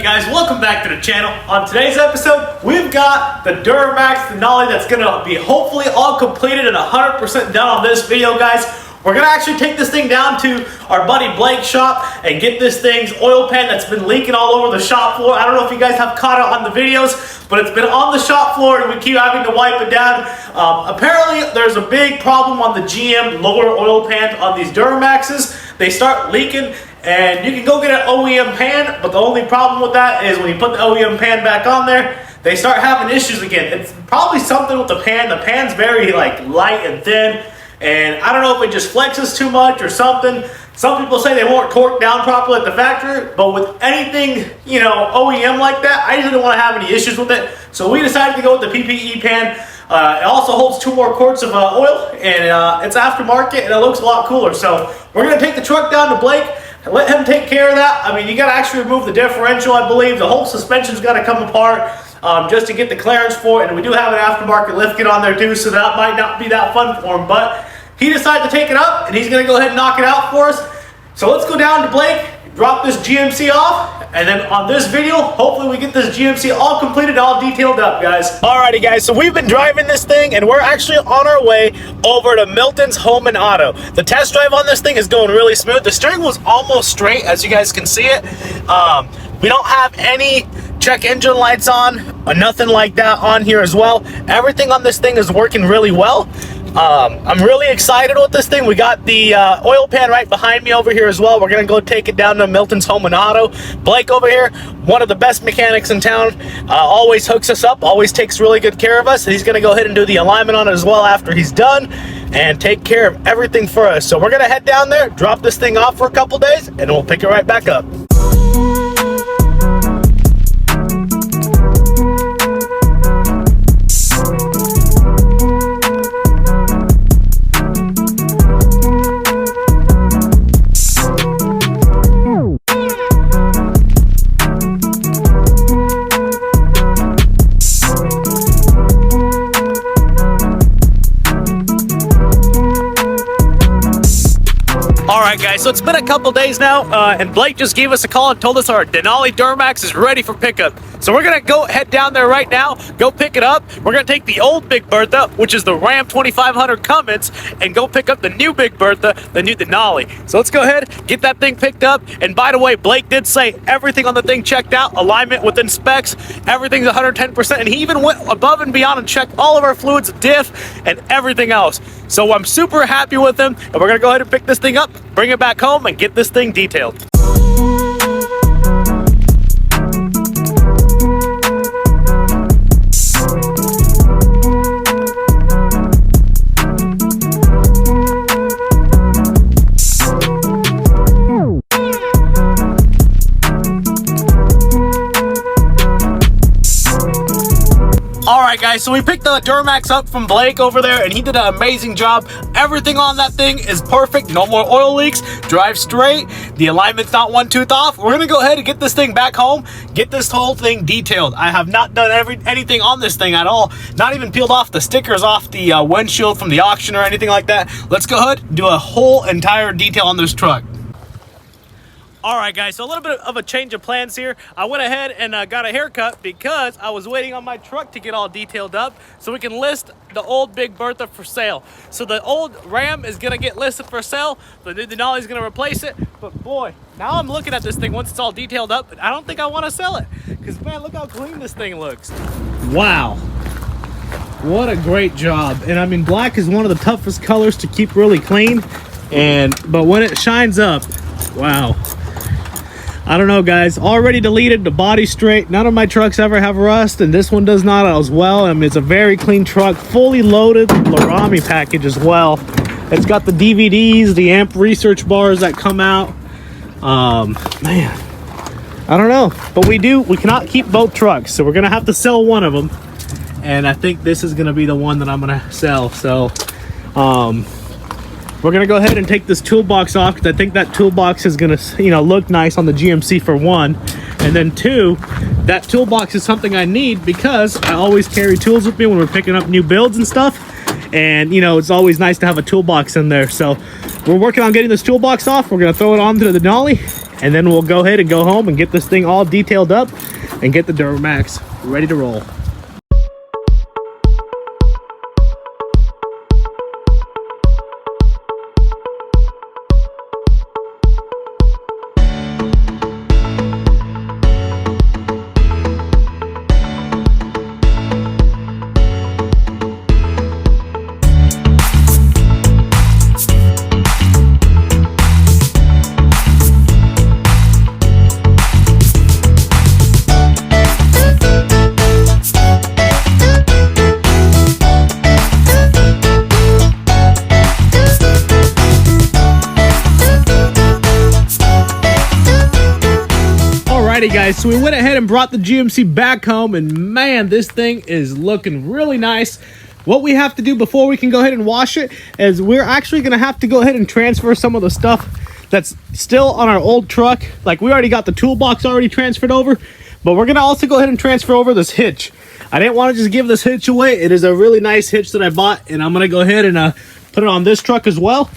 you guys? Welcome back to the channel. On today's episode, we've got the Duramax Denali that's going to be hopefully all completed and 100% done on this video, guys. We're going to actually take this thing down to our buddy Blake's shop and get this thing's oil pan that's been leaking all over the shop floor. I don't know if you guys have caught it on the videos, but it's been on the shop floor and we keep having to wipe it down. Apparently, there's a big problem on the GM lower oil pans on these Duramaxes. They start leaking. And you can go get an OEM pan, but the only problem with that is when you put the OEM pan back on there, they start having issues again. It's probably something with the pan. The pan's very light and thin, and I don't know if it just flexes too much or something. Some people say they weren't torqued down properly at the factory, but with anything, OEM like that, I usually don't want to have any issues with it. So we decided to go with the PPE pan. It also holds 2 more quarts of oil, and it's aftermarket, and it looks a lot cooler. So we're going to take the truck down to Blake and let him take care of that. I mean, you got to actually remove the differential, I believe. The whole suspension's got to come apart just to get the clearance for it. And we do have an aftermarket lift kit on there too, so that might not be that fun for him. But he decided to take it up, and he's going to go ahead and knock it out for us. So let's go down to Blake, drop this GMC off, and then on this video, hopefully we get this GMC all completed, all detailed up, guys. Alrighty, guys, so we've been driving this thing, and we're actually on our way over to Milton's Home and Auto. The test drive on this thing is going really smooth. The steering wheel's almost straight, as you guys can see it. We don't have any check engine lights on, or nothing like that on here as well. Everything on this thing is working really well. I'm really excited with this thing. We got the oil pan right behind me over here as well. We're gonna go take it down to Milton's Home and Auto. Blake over here, one of the best mechanics in town, always hooks us up, always takes really good care of us. He's gonna go ahead and do the alignment on it as well after he's done and take care of everything for us. So we're gonna head down there, drop this thing off for a couple days, and we'll pick it right back up. Alright guys, so it's been a couple days now, and Blake just gave us a call and told us our Denali Duramax is ready for pickup. So we're going to head down there right now, go pick it up. We're going to take the old Big Bertha, which is the Ram 2500 Cummins, and go pick up the new Big Bertha, the new Denali. So let's go ahead, get that thing picked up. And by the way, Blake did say everything on the thing checked out, alignment within specs, everything's 110%, and he even went above and beyond and checked all of our fluids, diff, and everything else. So I'm super happy with him, and we're going to go ahead and pick this thing up, bring it back home, and get this thing detailed. Alright guys, so we picked the Duramax up from Blake over there, and he did an amazing job. Everything on that thing is perfect. No more oil leaks, drive straight, the alignment's not one tooth off. We're gonna go ahead and get this thing back home, get this whole thing detailed. I have not done anything on this thing at all, not even peeled off the stickers off the windshield from the auction or anything like that. Let's go ahead and do a whole entire detail on this truck. Alright guys, so a little bit of a change of plans here. I went ahead and got a haircut because I was waiting on my truck to get all detailed up so we can list the old Big Bertha for sale. So the old Ram is going to get listed for sale. The new Denali is going to replace it. But boy, now I'm looking at this thing once it's all detailed up, and I don't think I want to sell it. Because man, look how clean this thing looks. Wow. What a great job. And I mean, black is one of the toughest colors to keep really clean. But when it shines up, wow. I don't know guys, already deleted, the body straight. None of my trucks ever have rust, and this one does not as well. I mean, it's a very clean truck, fully loaded Larami package as well. It's got the DVDs, the amp research bars that come out. Man, I don't know, but we cannot keep both trucks, so we're gonna have to sell one of them, and I think this is gonna be the one that I'm gonna sell. So we're gonna go ahead and take this toolbox off because I think that toolbox is gonna, look nice on the GMC for one, and then two, that toolbox is something I need because I always carry tools with me when we're picking up new builds and stuff, and it's always nice to have a toolbox in there. So we're working on getting this toolbox off. We're gonna throw it onto the Denali, and then we'll go ahead and go home and get this thing all detailed up and get the Duramax ready to roll. Alrighty guys, so we went ahead and brought the GMC back home, and man, this thing is looking really nice. What we have to do before we can go ahead and wash it is we're actually gonna have to go ahead and transfer some of the stuff that's still on our old truck. Like, we already got the toolbox already transferred over, but we're gonna also go ahead and transfer over this hitch. I didn't want to just give this hitch away. It is a really nice hitch that I bought, and I'm gonna go ahead and put it on this truck as well.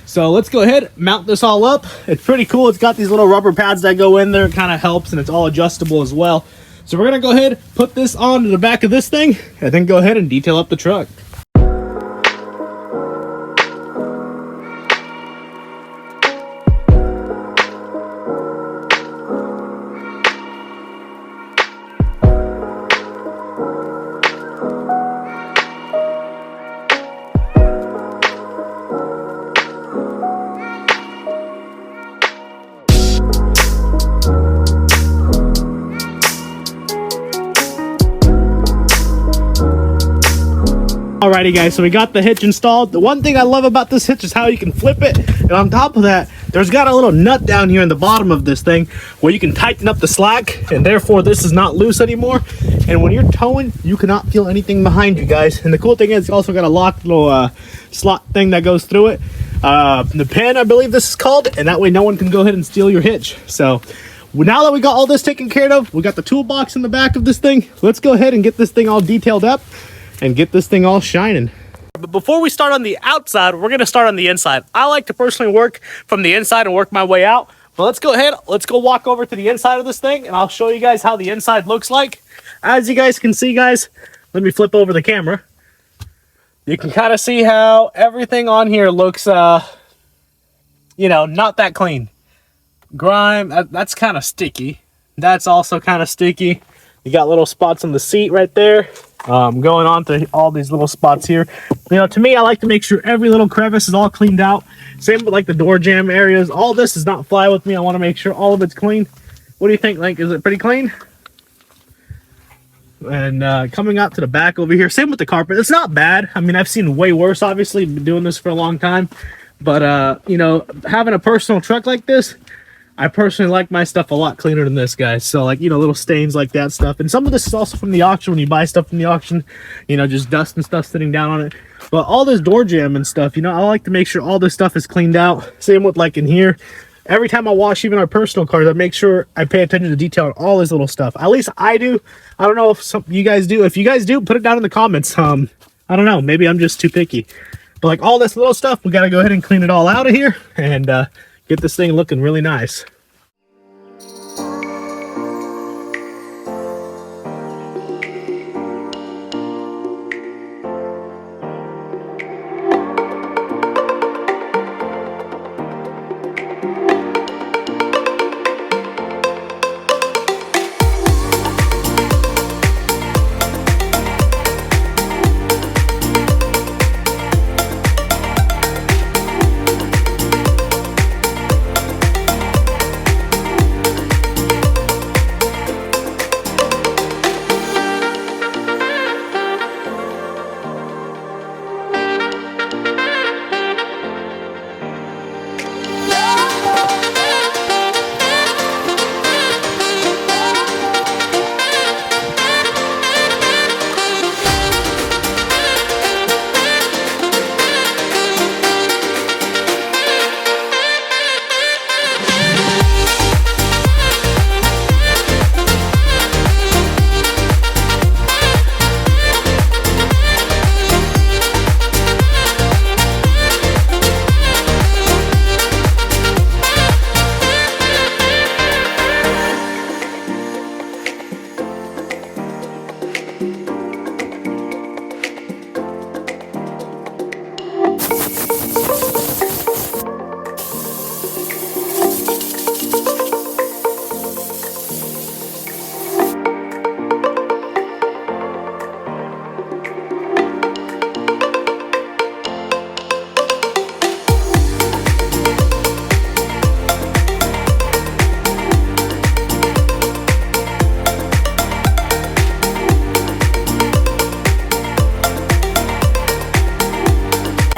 So let's go ahead, mount this all up. It's pretty cool. It's got these little rubber pads that go in there. It kind of helps, and it's all adjustable as well. So we're gonna go ahead, put this onto the back of this thing, and then go ahead and detail up the truck. Alrighty guys, so we got the hitch installed. The one thing I love about this hitch is how you can flip it, and on top of that, there's got a little nut down here in the bottom of this thing where you can tighten up the slack, and therefore this is not loose anymore. And when you're towing, you cannot feel anything behind you guys. And the cool thing is it's also got a locked little slot thing that goes through it. The pin, I believe this is called, and that way no one can go ahead and steal your hitch. So now that we got all this taken care of, we got the toolbox in the back of this thing. Let's go ahead and get this thing all detailed up and get this thing all shining. But before we start on the outside, we're gonna start on the inside. I like to personally work from the inside and work my way out. But let's go ahead, let's go walk over to the inside of this thing, and I'll show you guys how the inside looks like. As you guys can see, guys, let me flip over the camera. You can kind of see how everything on here looks, you know, not that clean. Grime, that's kind of sticky. That's also kind of sticky. You got little spots on the seat right there. Going on to all these little spots here. You know, to me, I like to make sure every little crevice is all cleaned out. Same with like the door jamb areas. All this does not fly with me. I want to make sure all of it's clean. What do you think, Link? Is it pretty clean? And coming out to the back over here, same with the carpet. It's not bad. I mean, I've seen way worse, obviously. Been doing this for a long time. But, you know, having a personal truck like this, I personally like my stuff a lot cleaner than this, guys. So, like, you know, little stains like that stuff. And some of this is also from the auction. When you buy stuff from the auction, you know, just dust and stuff sitting down on it. But all this door jam and stuff, you know, I like to make sure all this stuff is cleaned out. Same with, like, in here. Every time I wash even our personal cars, I make sure I pay attention to detail on all this little stuff. At least I do. I don't know if some you guys do. If you guys do, put it down in the comments. I don't know. Maybe I'm just too picky. But, like, all this little stuff, we got to go ahead and clean it all out of here. And, get this thing looking really nice.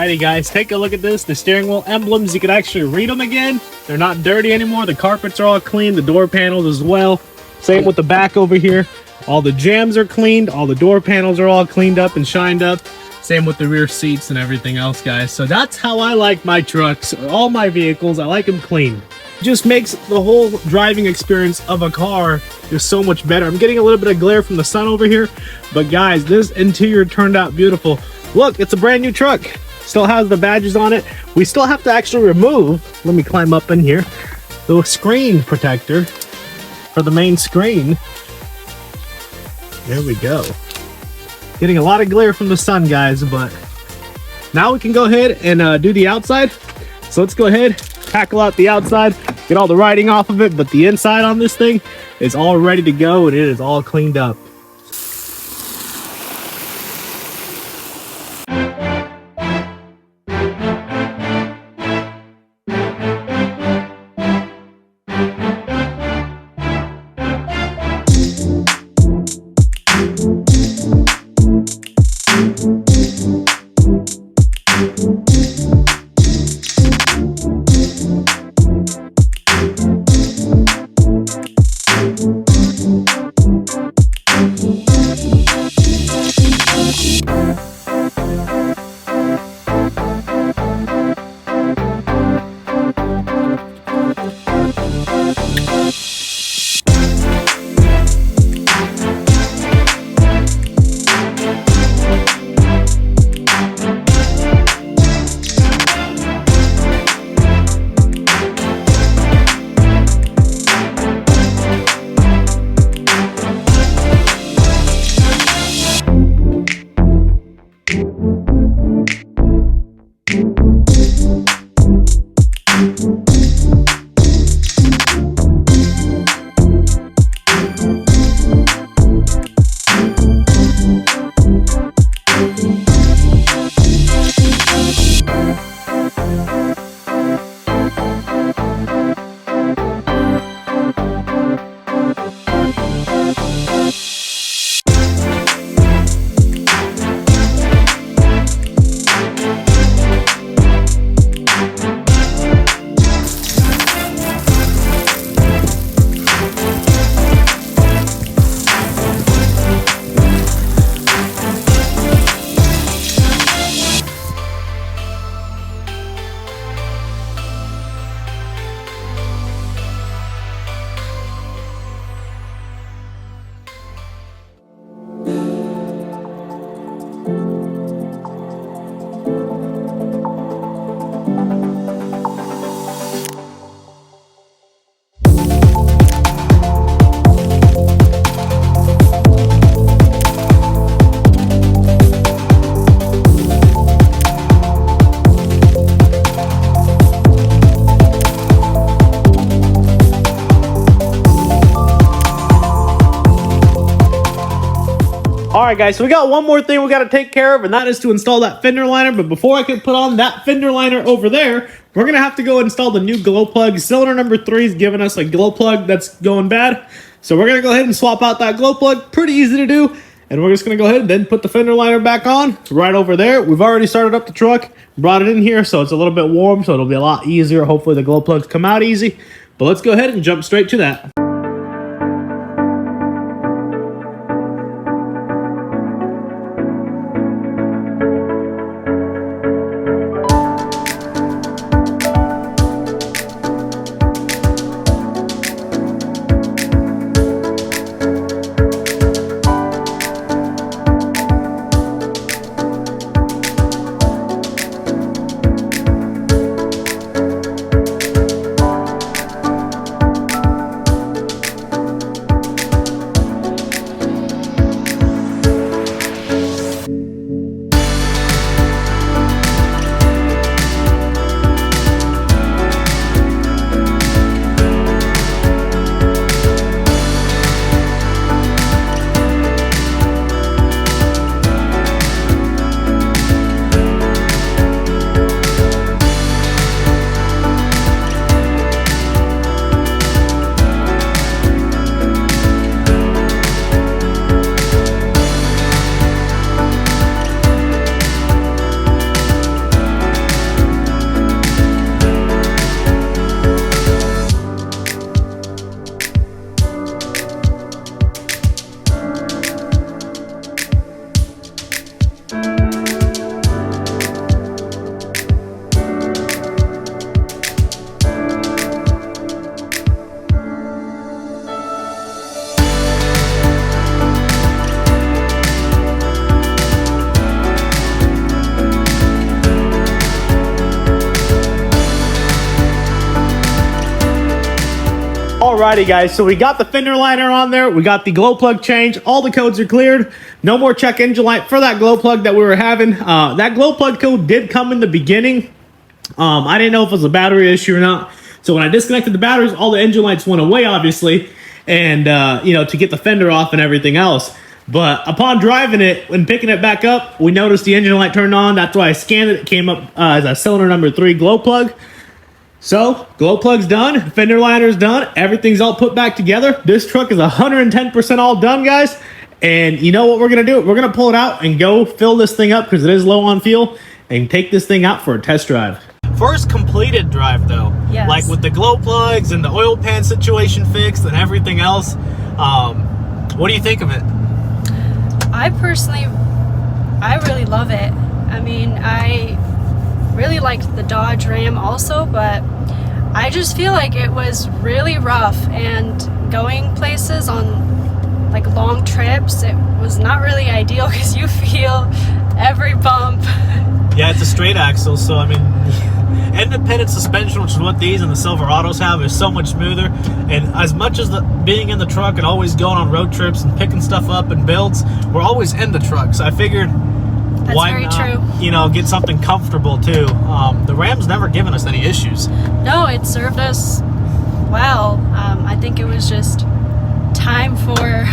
Alrighty guys, take a look at this. The steering wheel emblems, you can actually read them again. They're not dirty anymore. The carpets are all clean, the door panels as well. Same with the back over here. All the jambs are cleaned, all the door panels are all cleaned up and shined up. Same with the rear seats and everything else, guys. So that's how I like my trucks, or all my vehicles. I like them clean. It just makes the whole driving experience of a car just so much better. I'm getting a little bit of glare from the sun over here, but guys, this interior turned out beautiful. Look, it's a brand new truck. Still has the badges on it. We still have to actually remove, let me climb up in here, the screen protector for the main screen. There we go. Getting a lot of glare from the sun, guys, but now we can go ahead and do the outside. So let's go ahead, tackle out the outside, get all the writing off of it, but the inside on this thing is all ready to go and it is all cleaned up. Alright guys, so we got one more thing we got to take care of, and that is to install that fender liner. But before I can put on that fender liner over there, we're going to have to go install the new glow plug. Cylinder number 3 is giving us a glow plug that's going bad. So we're going to go ahead and swap out that glow plug. Pretty easy to do. And we're just going to go ahead and then put the fender liner back on right over there. We've already started up the truck, brought it in here, so it's a little bit warm, so it'll be a lot easier. Hopefully the glow plugs come out easy. But let's go ahead and jump straight to that. Alrighty guys, so we got the fender liner on there, we got the glow plug change, all the codes are cleared, no more check engine light for that glow plug that we were having. That glow plug code did come in the beginning. I didn't know if it was a battery issue or not, so when I disconnected the batteries, all the engine lights went away obviously, and you know, to get the fender off and everything else. But upon driving it and picking it back up, we noticed the engine light turned on. That's why I scanned it. It came up as a cylinder number 3 glow plug. So, glow plug's done, fender liner's done, everything's all put back together. This truck is 110% all done, guys. And you know what we're gonna do? We're gonna pull it out and go fill this thing up because it is low on fuel and take this thing out for a test drive. First completed drive though, yes. Like with the glow plugs and the oil pan situation fixed and everything else. What do you think of it? I really love it. I mean, I really liked the Dodge Ram also, but I just feel like it was really rough, and going places on like long trips, it was not really ideal because you feel every bump. Yeah, it's a straight axle, so I mean, independent suspension, which is what these and the Silverados have, is so much smoother. And as much as being in the truck and always going on road trips and picking stuff up and builds, we're always in the truck. So I figured, that's why very not, true. You know, get something comfortable too. The Ram's never given us any issues. No, it served us well. I think it was just time for,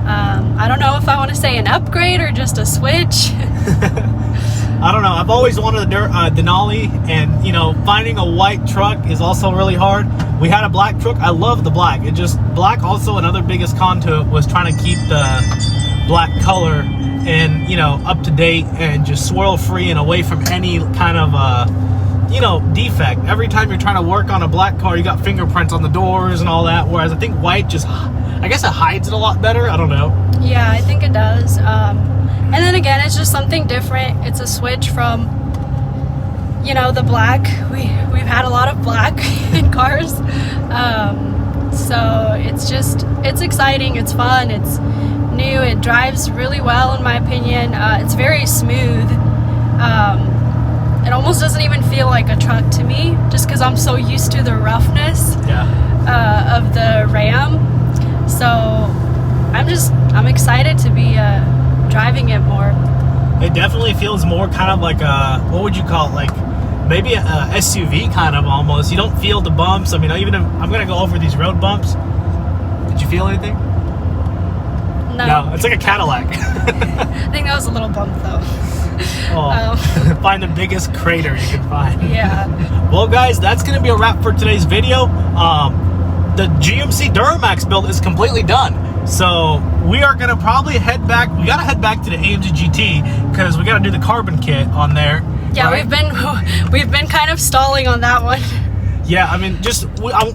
I don't know if I want to say an upgrade or just a switch. I don't know. I've always wanted a Denali, and you know, finding a white truck is also really hard. We had a black truck. I love the black. It just black. Also, another biggest con to it was trying to keep the black color and, you know, up to date and just swirl free and away from any kind of you know, defect. Every time you're trying to work on a black car, you got fingerprints on the doors and all that. Whereas I think white just, I guess it hides it a lot better. I don't know. Yeah, I think it does. And then again, it's just something different. It's a switch from, you know, the black. We've had a lot of black in cars. So it's exciting, it's fun, it's new, it drives really well in my opinion. It's very smooth. It almost doesn't even feel like a truck to me, just because I'm so used to the roughness of the Ram. So I'm excited to be driving it more. It definitely feels more kind of like a, what would you call it, like maybe a SUV kind of almost. You don't feel the bumps. I mean, even if I'm gonna go over these road bumps, did you feel anything? No, it's like a Cadillac. I think that was a little bump though. Oh, find the biggest crater you can find. Yeah. Well guys, that's gonna be a wrap for today's video. The GMC Duramax build is completely done. So we are gonna probably head back. We gotta head back to the AMG GT because we gotta do the carbon kit on there. Yeah, right? we've been kind of stalling on that one. Yeah, I mean,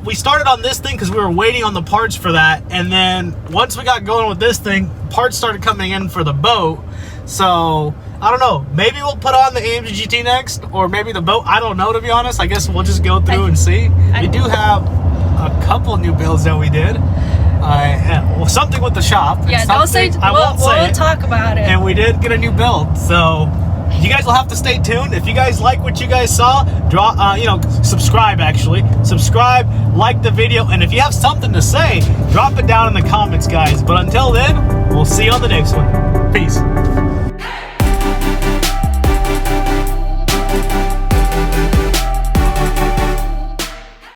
we started on this thing because we were waiting on the parts for that, and then once we got going with this thing, parts started coming in for the boat. So I don't know. Maybe we'll put on the AMG GT next, or maybe the boat. I don't know, to be honest. I guess we'll just go through and see. We do have a couple new builds that we did. Well, something with the shop. Yeah, don't say. We'll talk about it. And we did get a new build, so you guys will have to stay tuned. If you guys like what you guys saw, subscribe. Actually, subscribe, like the video, and if you have something to say, drop it down in the comments, guys. But until then, we'll see you on the next one. Peace.